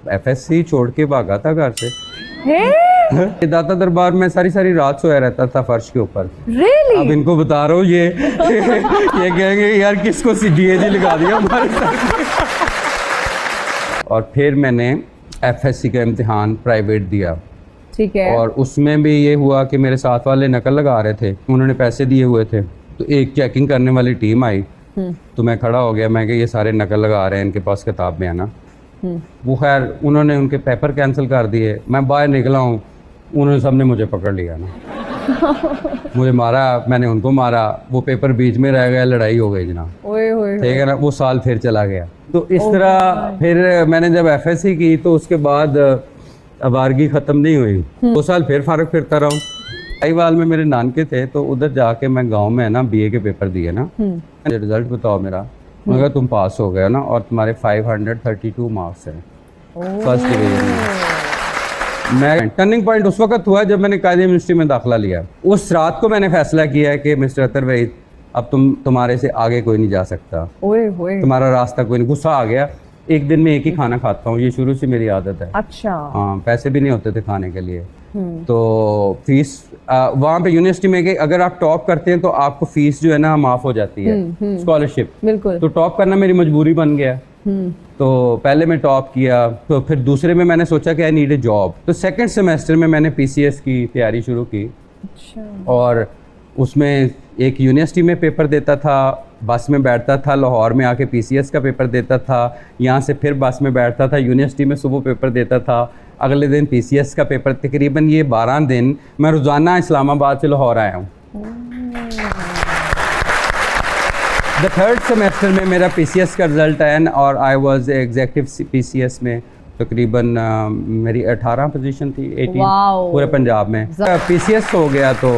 FSc छोड़ के भागा था घर से। दाता दरबार में सारी सारी रात सोया रहता था फर्श के ऊपर। Really? अब इनको बता रहा हूँ ये कहेंगे यार किसको डीएजी लगा दिया हमारे साथ। और फिर मैंने एफएससी का इम्तिहान प्राइवेट दिया। ठीक है। और उसमें भी ये हुआ कि मेरे साथ वाले नकल लगा रहे थे, उन्होंने पैसे दिए हुए थे, तो एक चेकिंग करने वाली टीम आई। तो मैं खड़ा हो गया, मैं कि ये सारे नकल लगा रहे हैं, इनके पास किताब में आना। वो खैर उन्होंने उनके पेपर कैंसिल कर दिए। मैं बाहर निकला हूँ, उन्होंने सबने मुझे पकड़ लिया ना। मुझे मारा, मैंने उनको मारा, वो पेपर बीच में रह गया, लड़ाई हो गई जनाब। ठीक है ना। वो साल फिर चला गया। तो इस तरह फिर मैंने जब एफएससी की तो उसके बाद आवारगी ख़त्म नहीं हुई। 2 साल फिर फारग फिरता रहा हूँ। साहिवाल में मेरे नानके थे, तो उधर जाके मैं गांव में ना बीए के पेपर दिए ना। रिजल्ट बताओ मेरा, मगर तुम पास हो गए ना और तुम्हारे 532 मार्क्स हैं फर्स्ट डिवीजन में। मैं टर्निंग पॉइंट उस वक्त हुआ जब मैंने कायदे यूनिवर्सिटी में दाखिला लिया। उस रात को मैंने फैसला किया है कि मिस्टर अतर वहीद, अब तुम्हारे से आगे कोई नहीं जा सकता, तुम्हारा रास्ता कोई नहीं। गुस्सा आ गया। एक दिन में एक ही खाना खाता हूँ, ये शुरू से मेरी आदत है। अच्छा। हाँ, पैसे भी नहीं होते थे खाने के लिए। तो फीस वहाँ पे यूनिवर्सिटी में कि अगर आप टॉप करते हैं तो आपको फीस जो है ना माफ़ हो जाती है, स्कॉलरशिप। बिल्कुल। तो टॉप करना मेरी मजबूरी बन गया। तो पहले मैं टॉप किया, तो फिर दूसरे में मैंने सोचा कि आई नीड ए जॉब। तो सेकंड सेमेस्टर में मैंने पीसीएस की तैयारी शुरू की। अच्छा। और उसमें एक यूनिवर्सिटी में पेपर देता था, बस में बैठता था, लाहौर में आके पीसीएस का पेपर देता था, यहाँ से फिर बस में बैठता था, यूनिवर्सिटी में सुबह पेपर देता था, अगले दिन पीसीएस का पेपर। तकरीबन ये 12 दिन मैं रोज़ाना इस्लामाबाद से लाहौर आया हूँ। द थर्ड सेमेस्टर में मेरा पीसीएस का रिज़ल्ट आया और आई वाज एग्जेक्टिव पीसीएस में। तकरीबन मेरी 18 पोजीशन थी, 18 पूरे पंजाब में। पीसीएस हो गया तो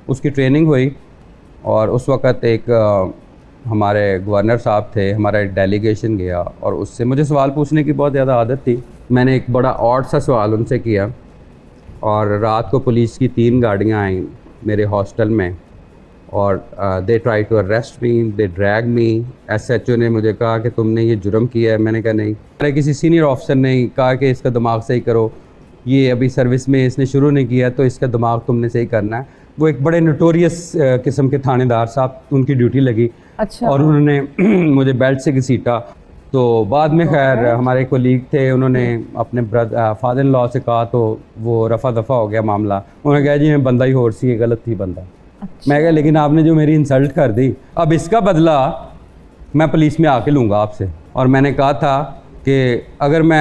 उसकी ट्रेनिंग हुई। और उस वक़्त एक हमारे गवर्नर साहब थे, हमारा एक डेलीगेशन गया और उससे मुझे सवाल पूछने की बहुत ज़्यादा आदत थी। मैंने एक बड़ा ऑड सा सवाल उनसे किया और रात को पुलिस की 3 गाड़ियाँ आईं मेरे हॉस्टल में और they try to arrest me, they drag me. SHO ने मुझे कहा कि तुमने ये जुर्म किया है। मैंने कहा नहीं। अरे किसी सीनियर ऑफिसर ने कहा कि इसका दिमाग सही करो, ये अभी सर्विस में इसने शुरू नहीं किया तो इसका दिमाग तुमने सही करना है। वो एक बड़े नोटोरियस किस्म के थानेदार साहब, उनकी ड्यूटी लगी। अच्छा। और उन्होंने मुझे बेल्ट से घसीटा। तो बाद में खैर हमारे कोलीग थे, उन्होंने अपने फादर इन लॉ से कहा तो वो रफ़ा दफ़ा हो गया मामला। उन्होंने कहा जी मैं बंदा ही होर सी, ये गलत थी बंदा। अच्छा। मैं कहा लेकिन आपने जो मेरी इंसल्ट कर दी, अब इसका बदला मैं पुलिस में आके लूँगा आपसे। और मैंने कहा था कि अगर मैं